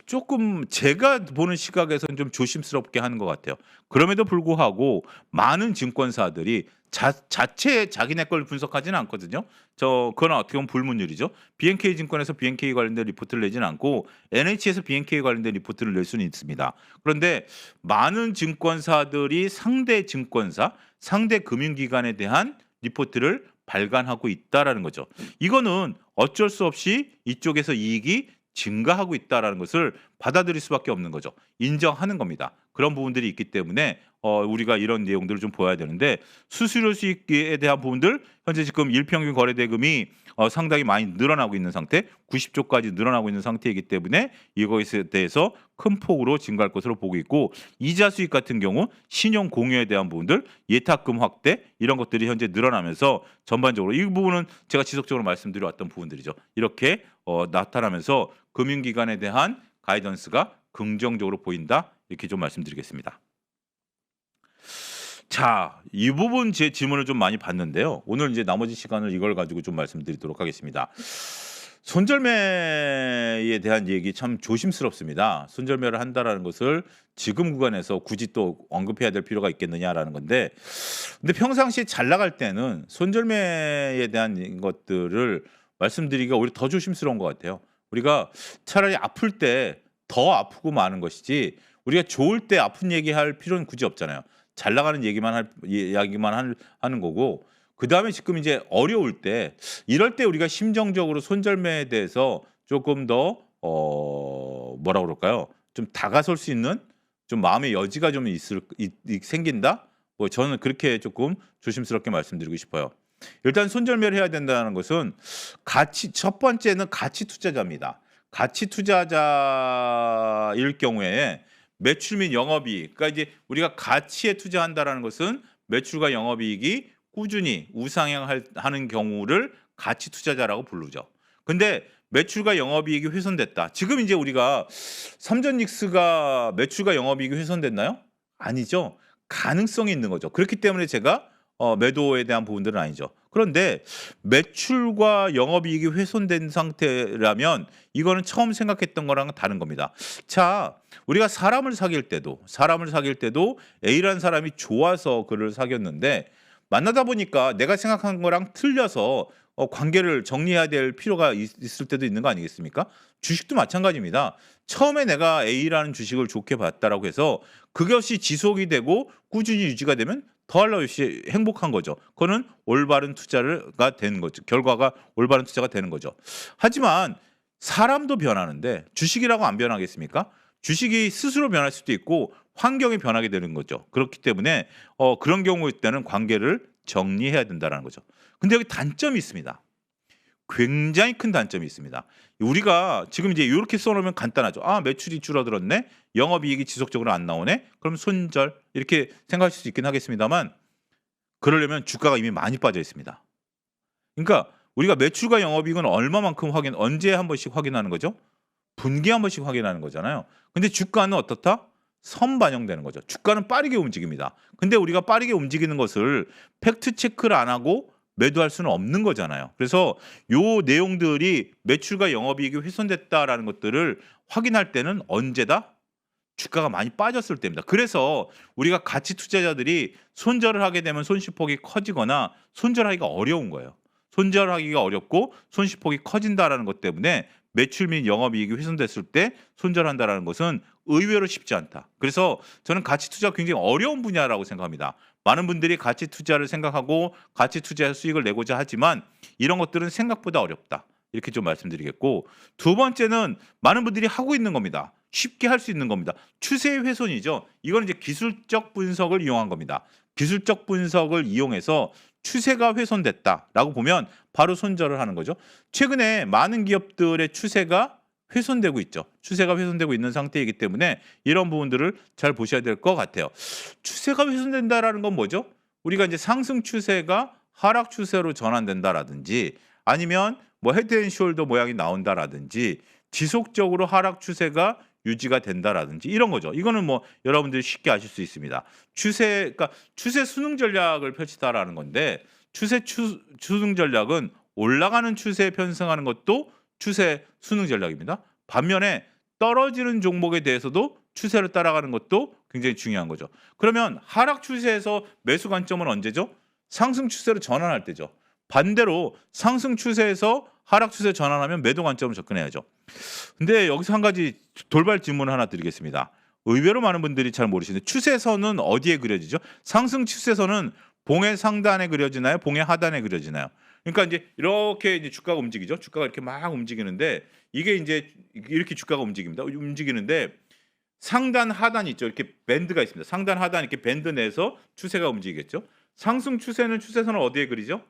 조금 제가 보는 시각에서는 좀 조심스럽게 하는 것 같아요. 그럼에도 불구하고 많은 증권사들이 자체 자기네 걸 분석하지는 않거든요. 그건 어떻게 보면 불문율이죠. BNK 증권에서 BNK 관련된 리포트를 내지는 않고 NH에서 BNK 관련된 리포트를 낼 수는 있습니다. 그런데 많은 증권사들이 상대 증권사, 상대 금융기관에 대한 리포트를 발간하고 있다라는 거죠. 이거는 어쩔 수 없이 이쪽에서 이익이 증가하고 있다라는 것을 받아들일 수밖에 없는 거죠. 인정하는 겁니다. 그런 부분들이 있기 때문에 우리가 이런 내용들을 좀 보아야 되는데 수수료 수익에 대한 부분들 현재 지금 일평균 거래대금이 상당히 많이 늘어나고 있는 상태, 90조까지 늘어나고 있는 상태이기 때문에 이것에 대해서 큰 폭으로 증가할 것으로 보고 있고 이자 수익 같은 경우 신용 공유에 대한 부분들, 예탁금 확대 이런 것들이 현재 늘어나면서 전반적으로 이 부분은 제가 지속적으로 말씀드려왔던 부분들이죠. 이렇게 나타나면서 금융기관에 대한 가이던스가 긍정적으로 보인다 이렇게 좀 말씀드리겠습니다. 자, 이 부분 제 질문을 좀 많이 받는데요. 오늘 이제 나머지 시간을 이걸 가지고 좀 말씀드리도록 하겠습니다. 손절매에 대한 얘기 참 조심스럽습니다. 손절매를 한다라는 것을 지금 구간에서 굳이 또 언급해야 될 필요가 있겠느냐라는 건데, 근데 평상시에 잘 나갈 때는 손절매에 대한 것들을 말씀드리기가 오히려 더 조심스러운 것 같아요. 우리가 차라리 아플 때 더 아프고 마는 것이지 우리가 좋을 때 아픈 얘기할 필요는 굳이 없잖아요. 잘 나가는 이야기만 하는 거고 그 다음에 지금 이제 어려울 때 이럴 때 우리가 심정적으로 손절매에 대해서 조금 더 뭐라 그럴까요? 좀 다가설 수 있는 좀 마음의 여지가 좀 생긴다. 뭐 저는 그렇게 조금 조심스럽게 말씀드리고 싶어요. 일단 손절매를 해야 된다는 것은 첫 번째는 가치 투자자입니다. 가치 투자자일 경우에 매출 및 영업이익, 그러니까 이제 우리가 가치에 투자한다라는 것은 매출과 영업이익이 꾸준히 우상향하는 경우를 가치 투자자라고 부르죠. 근데 매출과 영업이익이 훼손됐다. 지금 이제 우리가 삼전닉스가 매출과 영업이익이 훼손됐나요? 아니죠. 가능성이 있는 거죠. 그렇기 때문에 제가 매도에 대한 부분들은 아니죠. 그런데 매출과 영업이익이 훼손된 상태라면 이거는 처음 생각했던 거랑은 다른 겁니다. 자, 우리가 사람을 사귈 때도 A라는 사람이 좋아서 그를 사귀었는데 만나다 보니까 내가 생각한 거랑 틀려서 관계를 정리해야 될 필요가 있을 때도 있는 거 아니겠습니까? 주식도 마찬가지입니다. 처음에 내가 A라는 주식을 좋게 봤다라고 해서 그것이 지속이 되고 꾸준히 유지가 되면 더할 나위 없이 행복한 거죠. 그거는 올바른 투자가 되는 거죠. 결과가 올바른 투자가 되는 거죠. 하지만 사람도 변하는데 주식이라고 안 변하겠습니까? 주식이 스스로 변할 수도 있고 환경이 변하게 되는 거죠. 그렇기 때문에 그런 경우일 때는 관계를 정리해야 된다라는 거죠. 근데 여기 단점이 있습니다. 굉장히 큰 단점이 있습니다. 우리가 지금 이제 요렇게 써 놓으면 간단하죠. '아 매출이 줄어들었네. 영업이익이 지속적으로 안 나오네. 그럼 손절.' 이렇게 생각하실 수 있긴 하겠습니다만 그러려면 주가가 이미 많이 빠져 있습니다. 그러니까 우리가 매출과 영업이익은 얼마만큼 언제 한 번씩 확인하는 거죠? 분기에 한 번씩 확인하는 거잖아요. 근데 주가는 어떻다? 선반영되는 거죠. 주가는 빠르게 움직입니다. 근데 우리가 빠르게 움직이는 것을 팩트 체크를 안 하고 매도할 수는 없는 거잖아요. 그래서 요 내용들이 매출과 영업이익이 훼손됐다라는 것들을 확인할 때는 언제다? 주가가 많이 빠졌을 때입니다. 그래서 우리가 가치 투자자들이 손절을 하게 되면 손실폭이 커지거나 손절하기가 어려운 거예요. 손절하기가 어렵고 손실폭이 커진다라는 것 때문에 매출 및 영업이익이 훼손됐을 때 손절한다라는 것은 의외로 쉽지 않다. 그래서 저는 가치 투자가 굉장히 어려운 분야라고 생각합니다. 많은 분들이 가치 투자를 생각하고 가치 투자에서 수익을 내고자 하지만 이런 것들은 생각보다 어렵다. 이렇게 좀 말씀드리겠고 두 번째는 많은 분들이 하고 있는 겁니다. 쉽게 할 수 있는 겁니다. 추세 훼손이죠. 이건 이제 기술적 분석을 이용한 겁니다. 기술적 분석을 이용해서 추세가 훼손됐다라고 보면 바로 손절을 하는 거죠. 최근에 많은 기업들의 추세가 훼손되고 있죠. 추세가 훼손되고 있는 상태이기 때문에 이런 부분들을 잘 보셔야 될 것 같아요. 추세가 훼손된다라는 건 뭐죠? 우리가 이제 상승 추세가 하락 추세로 전환된다라든지 아니면 뭐 헤드앤숄더 모양이 나온다라든지 지속적으로 하락 추세가 유지가 된다라든지 이런 거죠. 이거는 뭐 여러분들이 쉽게 아실 수 있습니다. 그러니까 추세 순응 전략을 펼치다라는 건데 순응 전략은 올라가는 추세에 편승하는 것도 추세 순응 전략입니다. 반면에 떨어지는 종목에 대해서도 추세를 따라가는 것도 굉장히 중요한 거죠. 그러면 하락 추세에서 매수 관점은 언제죠? 상승 추세로 전환할 때죠. 반대로 상승 추세에서 하락 추세 전환하면 매도 관점으로 접근해야죠. 근데 여기서 한 가지 돌발 질문을 하나 드리겠습니다. 의외로 많은 분들이 잘 모르시는데 추세선은 어디에 그려지죠? 상승 추세선은 봉의 상단에 그려지나요? 봉의 하단에 그려지나요? 그러니까 이제 이렇게 이제 주가가 움직이죠. 주가가 이렇게 막 움직이는데 이게 이제 이렇게 주가가 움직입니다. 움직이는데 상단 하단 있죠. 이렇게 밴드가 있습니다. 상단 하단 이렇게 밴드 내에서 추세가 움직이겠죠. 상승 추세는 추세선을 어디에 그리죠?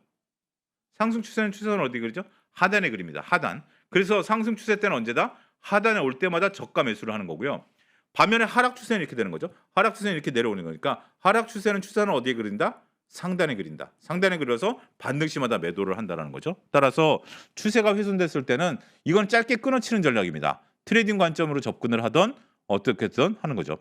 상승 추세는 추세선을 어디에 그리죠? 하단에 그립니다. 하단. 그래서 상승 추세 때는 언제다? 하단에 올 때마다 저가 매수를 하는 거고요. 반면에 하락 추세는 이렇게 되는 거죠. 하락 추세는 이렇게 내려오는 거니까 하락 추세는 추세선을 어디에 그린다? 상단에 그린다. 상단에 그려서 반등시마다 매도를 한다라는 거죠. 따라서 추세가 훼손됐을 때는 이건 짧게 끊어치는 전략입니다. 트레이딩 관점으로 접근을 하던 어떻게든 하는 거죠.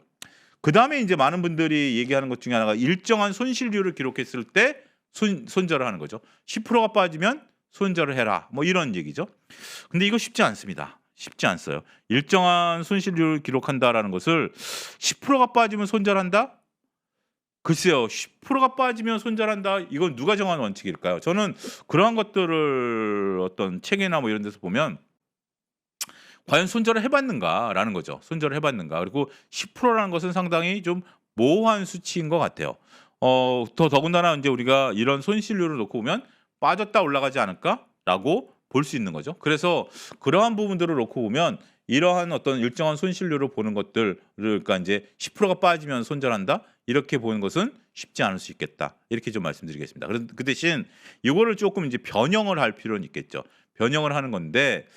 그다음에 이제 많은 분들이 얘기하는 것 중에 하나가 일정한 손실률을 기록했을 때 손절을 하는 거죠. 10%가 빠지면 손절을 해라. 뭐 이런 얘기죠. 근데 이거 쉽지 않습니다. 쉽지 않어요. 일정한 손실률을 기록한다라는 것을 10%가 빠지면 손절한다? 글쎄요. 10%가 빠지면 손절한다. 이건 누가 정한 원칙일까요? 저는 그러한 것들을 어떤 책이나 뭐 이런 데서 보면 과연 손절을 해봤는가라는 거죠. 손절을 해봤는가. 그리고 10%라는 것은 상당히 좀 모호한 수치인 것 같아요. 더군다나 이제 우리가 이런 손실률을 놓고 보면 빠졌다 올라가지 않을까라고 볼 수 있는 거죠. 그래서 그러한 부분들을 놓고 보면 이러한 어떤 일정한 손실률을 보는 것들 그러니까 이제 10%가 빠지면 손절한다 이렇게 보는 것은 쉽지 않을 수 있겠다 이렇게 좀 말씀드리겠습니다. 그 대신 이거를 조금 이제 변형을 할 필요는 있겠죠. 변형을 하는 건데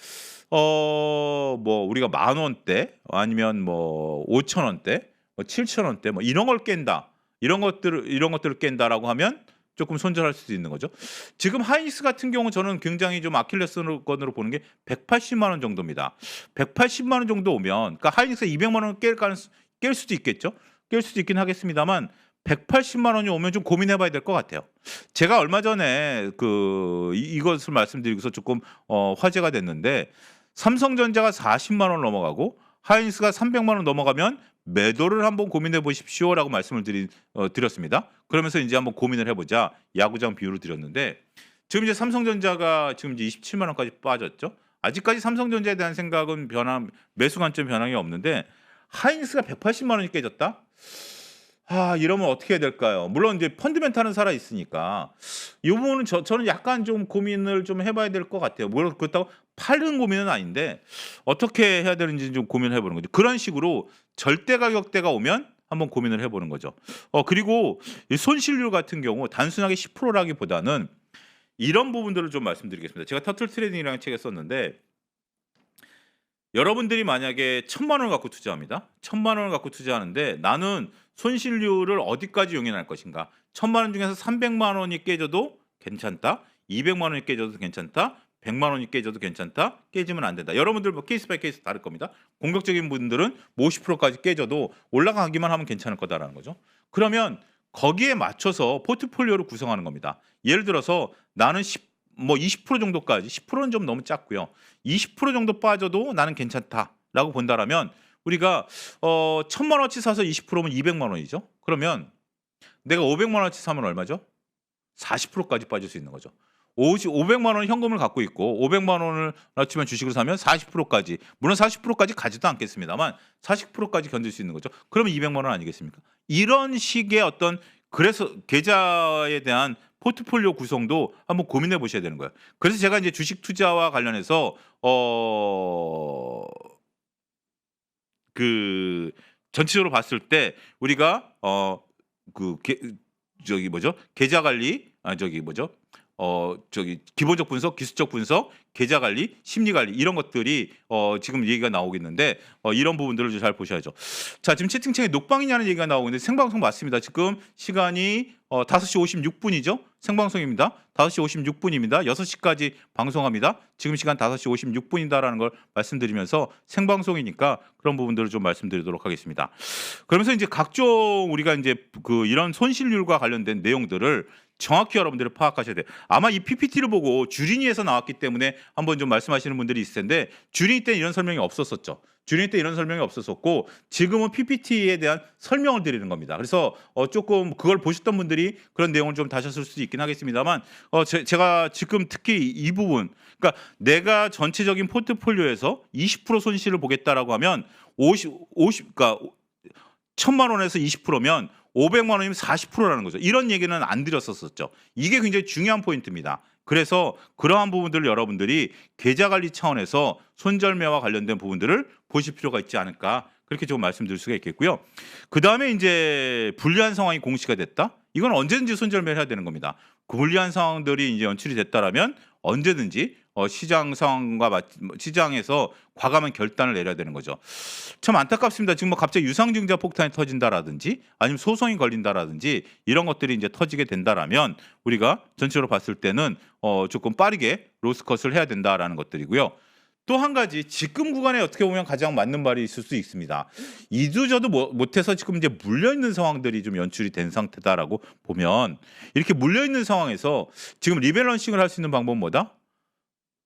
뭐 우리가 10,000원대 아니면 뭐 5,000원대, 뭐 7,000원대 뭐 이런 걸 깬다. 이런 것들을 깬다라고 하면 조금 손절할 수도 있는 거죠. 지금 하이닉스 같은 경우는 저는 굉장히 좀 아킬레스건으로 보는 게 180만 원 정도입니다. 180만 원 정도 오면 그러니까 하이닉스가 200만 원 깰 수도 있겠죠. 깰 수도 있긴 하겠습니다만 180만 원이 오면 좀 고민해 봐야 될 것 같아요. 제가 얼마 전에 이것을 말씀드리고서 조금 화제가 됐는데 삼성전자가 40만 원 넘어가고 하이닉스가 300만 원 넘어가면 매도를 한번 고민해 보십시오라고 말씀을 드렸습니다. 그러면서 이제 한번 고민을 해보자 야구장 비유를 드렸는데 지금 이제 삼성전자가 지금 이제 27만 원까지 빠졌죠. 아직까지 삼성전자에 대한 생각은 매수 관점 변함이 없는데 하이닉스가 180만 원이 깨졌다. 이러면 어떻게 해야 될까요? 물론 이제 펀드멘탈은 살아 있으니까 이 부분은 저는 약간 좀 고민을 좀 해봐야 될 것 같아요. 물론 그렇다고 팔는 고민은 아닌데 어떻게 해야 되는지 좀 고민해 보는 거죠. 그런 식으로 절대 가격대가 오면 한번 고민을 해보는 거죠. 그리고 이 손실률 같은 경우 단순하게 10%라기보다는 이런 부분들을 좀 말씀드리겠습니다. 제가 터틀 트레이딩이라는 책에 썼는데 여러분들이 만약에 1,000만 원을 갖고 투자합니다. 1,000만 원을 갖고 투자하는데 나는 손실률을 어디까지 용인할 것인가? 1,000만 원 중에서 300만 원이 깨져도 괜찮다. 200만 원이 깨져도 괜찮다. 100만 원이 깨져도 괜찮다. 깨지면 안 된다. 여러분들 뭐 케이스 바이 케이스 다를 겁니다. 공격적인 분들은 50%까지 깨져도 올라가기만 하면 괜찮을 거다라는 거죠. 그러면 거기에 맞춰서 포트폴리오를 구성하는 겁니다. 예를 들어서 나는 20% 정도까지 10%는 좀 너무 작고요. 20% 정도 빠져도 나는 괜찮다라고 본다라면 우리가 1,000만 원어치 사서 20%면 200만 원이죠. 그러면 내가 500만 원어치 사면 얼마죠? 40%까지 빠질 수 있는 거죠. 500만 원 현금을 갖고 있고 500만 원을 치면 주식을 사면 40%까지 물론 40%까지 가지도 않겠습니다만 40%까지 견딜 수 있는 거죠. 그러면 200만 원 아니겠습니까? 이런 식의 어떤 그래서 계좌에 대한 포트폴리오 구성도 한번 고민해 보셔야 되는 거예요. 그래서 제가 이제 주식 투자와 관련해서 그 전체적으로 봤을 때 우리가 저기 뭐죠? 계좌 관리 저기 뭐죠? 저기 기본적 분석, 기술적 분석, 계좌 관리, 심리 관리 이런 것들이 지금 얘기가 나오겠는데 이런 부분들을 잘 보셔야죠. 자, 지금 채팅창에 녹방이냐는 얘기가 나오고 있는데 생방송 맞습니다. 지금 시간이 5시 56분이죠. 생방송입니다. 5시 56분입니다. 6시까지 방송합니다. 지금 시간 5시 56분이다라는 걸 말씀드리면서 생방송이니까 그런 부분들을 좀 말씀드리도록 하겠습니다. 그러면서 이제 각종 우리가 이제 이런 손실률과 관련된 내용들을 정확히 여러분들이 파악하셔야 돼요. 아마 이 PPT를 보고 주린이에서 나왔기 때문에 한번 좀 말씀하시는 분들이 있을 텐데 주린이 때 이런 설명이 없었었죠. 주린이 때 이런 설명이 없었었고 지금은 PPT에 대한 설명을 드리는 겁니다. 그래서 조금 그걸 보셨던 분들이 그런 내용을 좀 다시 하실 수도 있긴 하겠습니다만 제가 지금 특히 이 부분 그러니까 내가 전체적인 포트폴리오에서 20% 손실을 보겠다라고 하면 50 그러니까 1,000만 원에서 20%면 500만 원이면 40%라는 거죠. 이런 얘기는 안 드렸었죠. 이게 굉장히 중요한 포인트입니다. 그래서 그러한 부분들을 여러분들이 계좌 관리 차원에서 손절매와 관련된 부분들을 보실 필요가 있지 않을까 그렇게 좀 말씀드릴 수가 있겠고요. 그 다음에 이제 불리한 상황이 공시가 됐다. 이건 언제든지 손절매를 해야 되는 겁니다. 그 불리한 상황들이 이제 연출이 됐다라면 언제든지 시장 상황과 시장에서 과감한 결단을 내려야 되는 거죠. 참 안타깝습니다. 지금 뭐 갑자기 유상증자 폭탄이 터진다라든지 아니면 소송이 걸린다라든지 이런 것들이 이제 터지게 된다라면 우리가 전체적으로 봤을 때는 조금 빠르게 로스컷을 해야 된다라는 것들이고요. 또 한 가지 지금 구간에 어떻게 보면 가장 맞는 말이 있을 수 있습니다. 이두저도 못해서 지금 이제 물려 있는 상황들이 좀 연출이 된 상태다라고 보면 이렇게 물려 있는 상황에서 지금 리밸런싱을 할 수 있는 방법은 뭐다?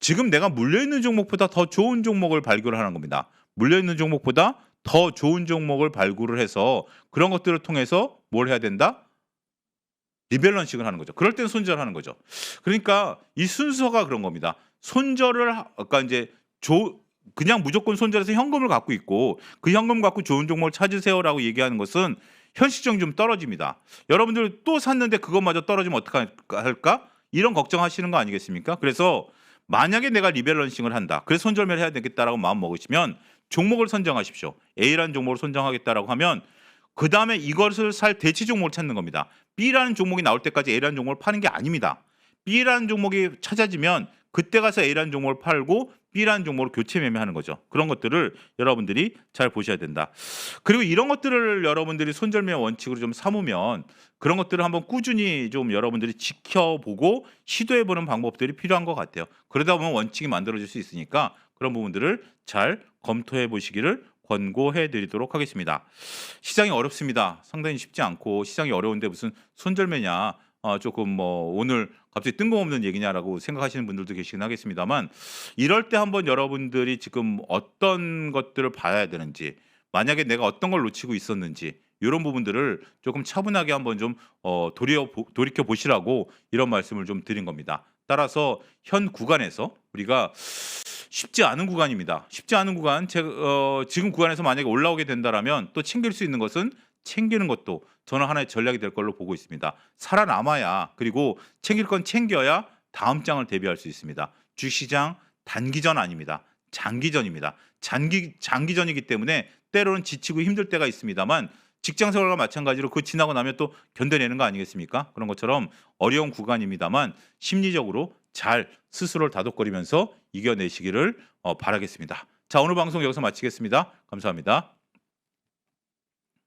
지금 내가 물려 있는 종목보다 더 좋은 종목을 발굴을 하는 겁니다. 물려 있는 종목보다 더 좋은 종목을 발굴을 해서 그런 것들을 통해서 뭘 해야 된다? 리밸런싱을 하는 거죠. 그럴 때는 손절하는 거죠. 그러니까 이 순서가 그런 겁니다. 손절을 아까 이제 그냥 무조건 손절해서 현금을 갖고 있고 그 현금 갖고 좋은 종목을 찾으세요라고 얘기하는 것은 현실성이 좀 떨어집니다. 여러분들 또 샀는데 그것마저 떨어지면 어떡할까? 이런 걱정하시는 거 아니겠습니까? 그래서 만약에 내가 리밸런싱을 한다. 그래서 손절매를 해야 되겠다라고 마음 먹으시면 종목을 선정하십시오. A라는 종목을 선정하겠다라고 하면 그 다음에 이것을 살 대체 종목을 찾는 겁니다. B라는 종목이 나올 때까지 A라는 종목을 파는 게 아닙니다. B라는 종목이 찾아지면 그때 가서 A라는 종목을 팔고 B라는 종목으로 교체 매매하는 거죠. 그런 것들을 여러분들이 잘 보셔야 된다. 그리고 이런 것들을 여러분들이 손절매 원칙으로 좀 삼으면 그런 것들을 한번 꾸준히 좀 여러분들이 지켜보고 시도해보는 방법들이 필요한 것 같아요. 그러다 보면 원칙이 만들어질 수 있으니까 그런 부분들을 잘 검토해 보시기를 권고해 드리도록 하겠습니다. 시장이 어렵습니다. 상당히 쉽지 않고 시장이 어려운데 무슨 손절매냐 조금 뭐 오늘 갑자기 뜬금없는 얘기냐라고 생각하시는 분들도 계시긴 하겠습니다만 이럴 때 한번 여러분들이 지금 어떤 것들을 봐야 되는지 만약에 내가 어떤 걸 놓치고 있었는지 이런 부분들을 조금 차분하게 한번 좀 돌이켜 보시라고 이런 말씀을 좀 드린 겁니다. 따라서 현 구간에서 우리가 쉽지 않은 구간입니다. 쉽지 않은 구간 지금 구간에서 만약에 올라오게 된다라면 또 챙길 수 있는 것은 챙기는 것도 저는 하나의 전략이 될 걸로 보고 있습니다. 살아남아야 그리고 챙길 건 챙겨야 다음 장을 대비할 수 있습니다. 주시장 단기전 아닙니다. 장기전입니다. 장기전이기 때문에 때로는 지치고 힘들 때가 있습니다만 직장 생활과 마찬가지로 그 지나고 나면 또 견뎌내는 거 아니겠습니까? 그런 것처럼 어려운 구간입니다만 심리적으로 잘 스스로를 다독거리면서 이겨내시기를 바라겠습니다. 자, 오늘 방송 여기서 마치겠습니다. 감사합니다.